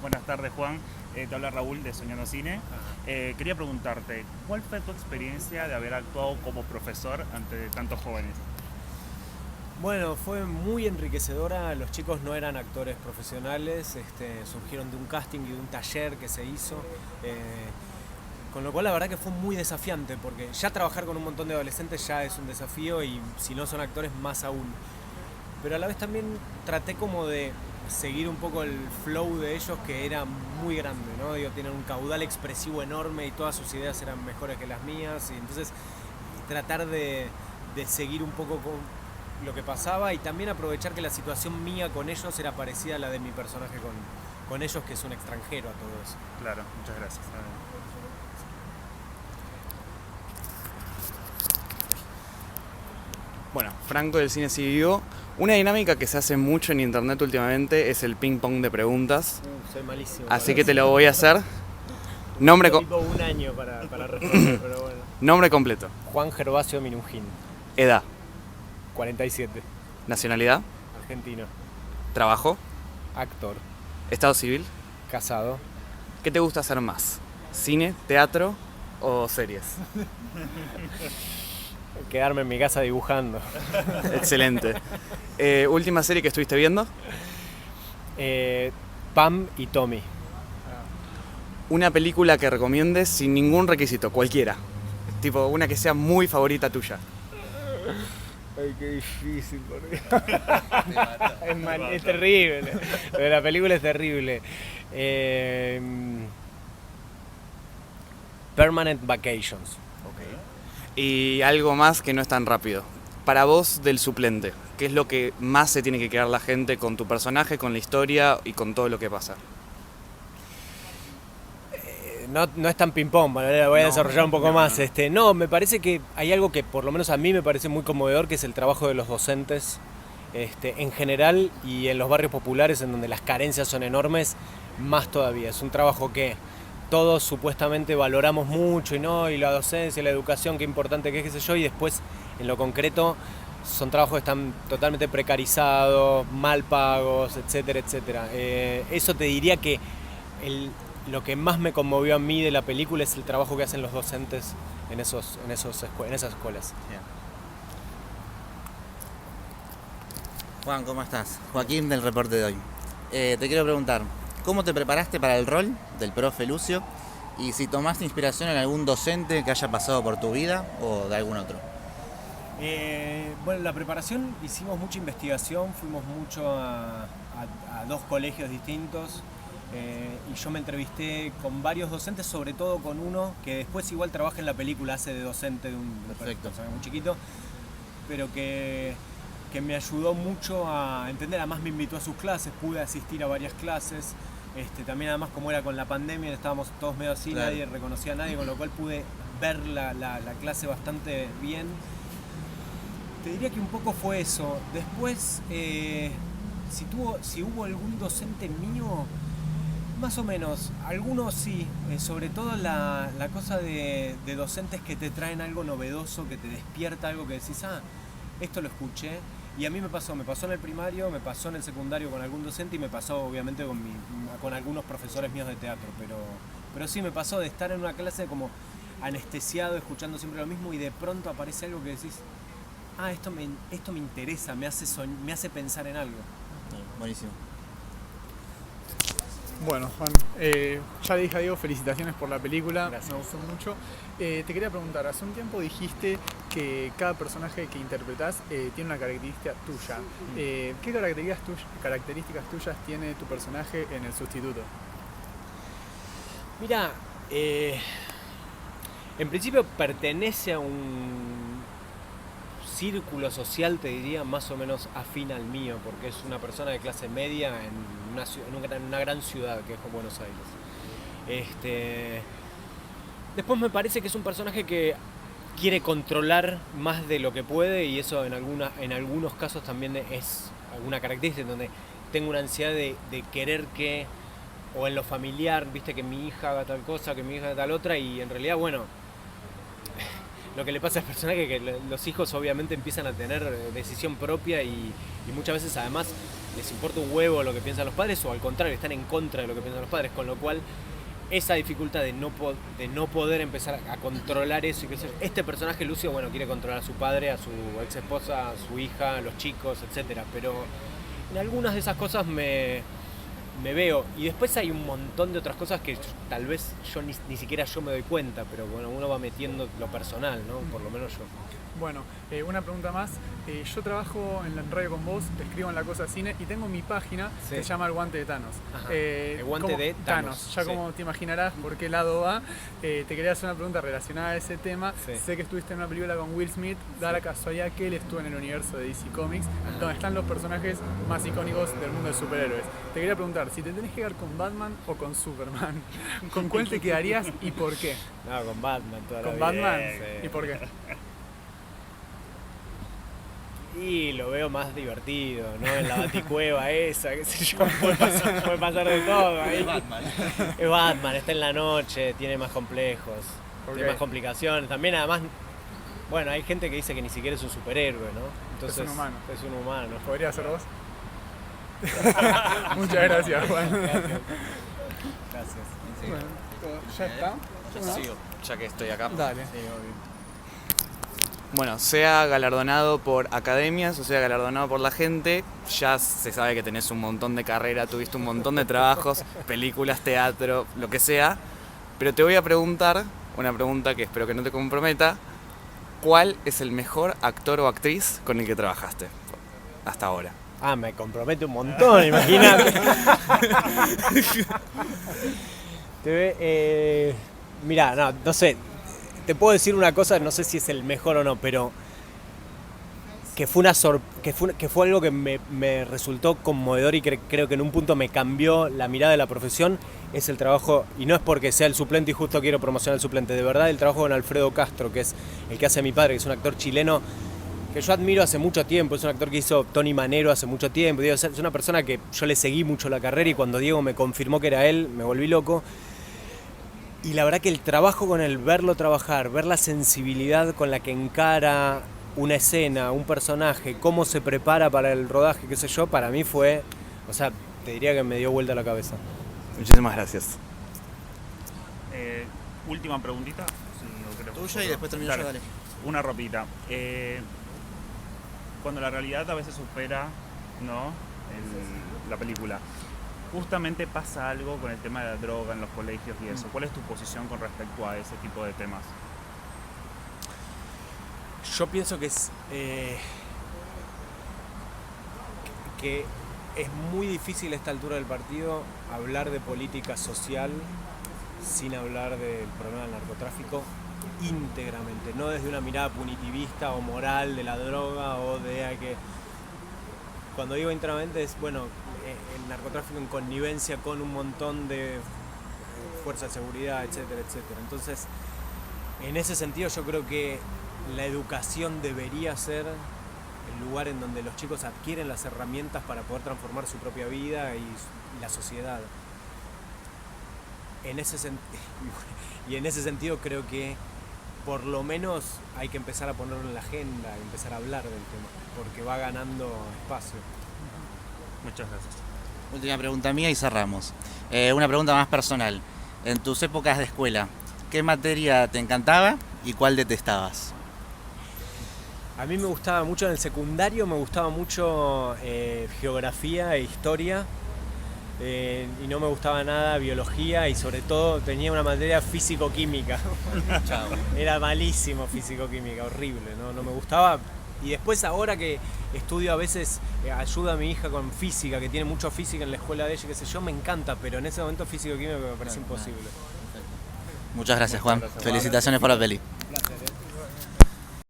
Buenas tardes, Juan. Te habla Raúl de Soñando Cine. Quería preguntarte, ¿cuál fue tu experiencia de haber actuado como profesor ante tantos jóvenes? Bueno, fue muy enriquecedora. Los chicos no eran actores profesionales, surgieron de un casting y de un taller que se hizo. eh, con lo cual la verdad que fue muy desafiante, porque ya trabajar con un montón de adolescentes ya es un desafío y si no son actores más aún. Pero a la vez también traté como de seguir un poco el flow de ellos, que era muy grande, ¿no? Digo, tienen un caudal expresivo enorme y todas sus ideas eran mejores que las mías, y entonces tratar de seguir un poco con lo que pasaba y también aprovechar que la situación mía con ellos era parecida a la de mi personaje con ellos, que es un extranjero a todo eso. Claro, muchas gracias. Bueno, Franco del Cine Sigue Vivo. Una dinámica que se hace mucho en internet últimamente es el ping pong de preguntas. Soy malísimo. Así que te lo voy a hacer. Nombre, Tengo un año para responder, pero bueno. nombre completo. Juan Gervasio Minujín, Edad. 47, Nacionalidad. argentino, Trabajo. actor, Estado civil. casado. ¿Qué te gusta hacer más? ¿Cine, teatro o series? Quedarme en mi casa dibujando. Excelente. ¿Última serie que estuviste viendo? Pam y Tommy. Una película que recomiendes sin ningún requisito, cualquiera. Tipo, una que sea muy favorita tuya. Ay, qué difícil, por Dios. Es terrible. Lo de la película es terrible. Permanent Vacations. Y algo más que no es tan rápido. Para vos, del suplente, ¿qué es lo que más se tiene que quedar la gente con tu personaje, con la historia y con todo lo que pasa? No es tan ping-pong, ¿vale? Voy a desarrollar un poco más. No, me parece que hay algo que por lo menos a mí me parece muy conmovedor, que es el trabajo de los docentes en general, y en los barrios populares, en donde las carencias son enormes, más todavía. Es un trabajo que todos supuestamente valoramos mucho, y la docencia, la educación, qué importante que es, qué sé yo, y después en lo concreto son trabajos que están totalmente precarizados, mal pagos, etcétera, etcétera. Eso te diría que lo que más me conmovió a mí de la película es el trabajo que hacen los docentes en esas escuelas. Bien. Juan, ¿cómo estás? Joaquín del reporte de hoy. Te quiero preguntar, ¿cómo te preparaste para el rol del profe Lucio? Y si tomaste inspiración en algún docente que haya pasado por tu vida o de algún otro. Bueno, la preparación, hicimos mucha investigación, fuimos mucho a dos colegios distintos, y yo me entrevisté con varios docentes, sobre todo con uno que después igual trabaja en la película, hace de docente de un personaje muy chiquito, pero que me ayudó mucho a entender. Además me invitó a sus clases, pude asistir a varias clases. También además, como era con la pandemia, estábamos todos medio así, claro. Nadie reconocía a nadie, con lo cual pude ver la clase bastante bien. Te diría que un poco fue eso. Después, si hubo algún docente mío, más o menos, algunos sí, sobre todo la cosa de docentes que te traen algo novedoso, que te despierta algo que decís, esto lo escuché. Y a mí me pasó en el primario, me pasó en el secundario con algún docente, y me pasó obviamente con algunos profesores míos de teatro, pero sí me pasó de estar en una clase como anestesiado, escuchando siempre lo mismo, y de pronto aparece algo que decís, esto me interesa, me hace pensar en algo. Buenísimo. Bueno, Juan, ya le dije a Diego, felicitaciones por la película. Gracias. Me gustó mucho. Te quería preguntar, hace un tiempo dijiste que cada personaje que interpretás tiene una característica tuya. ¿Qué características tuyas tiene tu personaje en El Sustituto? Mira, en principio pertenece a un círculo social, te diría, más o menos afín al mío, porque es una persona de clase media en una gran ciudad que es Buenos Aires. Después me parece que es un personaje que quiere controlar más de lo que puede, y eso en algunos casos también es alguna característica, en donde tengo una ansiedad de querer que, o en lo familiar, viste, que mi hija haga tal cosa, que mi hija haga tal otra, y en realidad, bueno, lo que le pasa al personaje, que los hijos obviamente empiezan a tener decisión propia y muchas veces además les importa un huevo lo que piensan los padres, o al contrario, están en contra de lo que piensan los padres, con lo cual esa dificultad de no poder empezar a controlar eso y que este personaje Lucio, bueno, quiere controlar a su padre, a su ex esposa, a su hija, a los chicos, etcétera, pero en algunas de esas cosas me veo, y después hay un montón de otras cosas que tal vez yo ni siquiera yo me doy cuenta, pero bueno, uno va metiendo lo personal, ¿no? Por lo menos yo. Bueno, una pregunta más. Yo trabajo en la radio con vos, escribo en La Cosa Cine y tengo mi página que se llama El Guante de Thanos. Ajá. El Guante de Thanos. Ya sí. como te imaginarás por qué lado va. Te quería hacer una pregunta relacionada a ese tema. Sí. Sé que estuviste en una película con Will Smith, da la casualidad que él estuvo en el universo de DC Comics, donde están los personajes más icónicos del mundo de superhéroes. Te quería preguntar, si te tenés que quedar con Batman o con Superman, ¿con cuál te quedarías y por qué? No, con Batman toda la ¿Con vida. Batman? Sí. ¿Y por qué? Y lo veo más divertido, ¿no? En la baticueva esa, qué sé yo, puede pasar de todo ahí. Es Batman, está en la noche, tiene más complejos, tiene más complicaciones. También además, bueno, hay gente que dice que ni siquiera es un superhéroe, ¿no? Entonces, Es un humano. Es un humano. ¿Podría ser vos? Muchas gracias, Juan. Gracias. Bueno, ¿ya está? Yo sigo, ya que estoy acá. Dale. Sí, obvio. Bueno, sea galardonado por academias o sea galardonado por la gente, ya se sabe que tenés un montón de carrera, tuviste un montón de trabajos, películas, teatro, lo que sea. Pero te voy a preguntar, una pregunta que espero que no te comprometa, ¿cuál es el mejor actor o actriz con el que trabajaste hasta ahora? Ah, me compromete un montón, imagínate. Mirá, no sé. Te puedo decir una cosa, no sé si es el mejor o no, pero que fue algo que me resultó conmovedor y creo que en un punto me cambió la mirada de la profesión, es el trabajo, y no es porque sea el suplente y justo quiero promocionar el suplente, de verdad el trabajo con Alfredo Castro, que es el que hace mi padre, que es un actor chileno que yo admiro hace mucho tiempo, es un actor que hizo Tony Manero hace mucho tiempo, es una persona que yo le seguí mucho la carrera y cuando Diego me confirmó que era él, me volví loco. Y la verdad que el trabajo con él, verlo trabajar, ver la sensibilidad con la que encara una escena, un personaje, cómo se prepara para el rodaje, qué sé yo, para mí fue, o sea, te diría que me dio vuelta la cabeza. Muchísimas gracias. Última preguntita. Sí, no creo. Tuya y después termino yo, dale. Una ropita. Cuando la realidad a veces supera, ¿no? La película. Justamente pasa algo con el tema de la droga en los colegios y eso. ¿Cuál es tu posición con respecto a ese tipo de temas? Yo pienso que es muy difícil a esta altura del partido hablar de política social sin hablar del problema del narcotráfico íntegramente, no desde una mirada punitivista o moral de la droga o de que... Cuando digo íntegramente es, bueno, el narcotráfico en connivencia con un montón de fuerzas de seguridad, etcétera, etcétera. Entonces, en ese sentido yo creo que la educación debería ser el lugar en donde los chicos adquieren las herramientas para poder transformar su propia vida y la sociedad. Y en ese sentido creo que por lo menos hay que empezar a ponerlo en la agenda, empezar a hablar del tema, porque va ganando espacio. Muchas gracias. Última pregunta mía y cerramos. Una pregunta más personal. En tus épocas de escuela, ¿qué materia te encantaba y cuál detestabas? A mí me gustaba mucho, en el secundario me gustaba mucho geografía e historia, y no me gustaba nada biología y sobre todo tenía una materia físico-química. Chao. Era malísimo físico-química, horrible, no me gustaba. Y después ahora que estudio a veces, ayuda a mi hija con física, que tiene mucho física en la escuela de ella, qué sé yo, me encanta, pero en ese momento físico-química me parece imposible. Muchas gracias, Juan. Felicitaciones por la peli.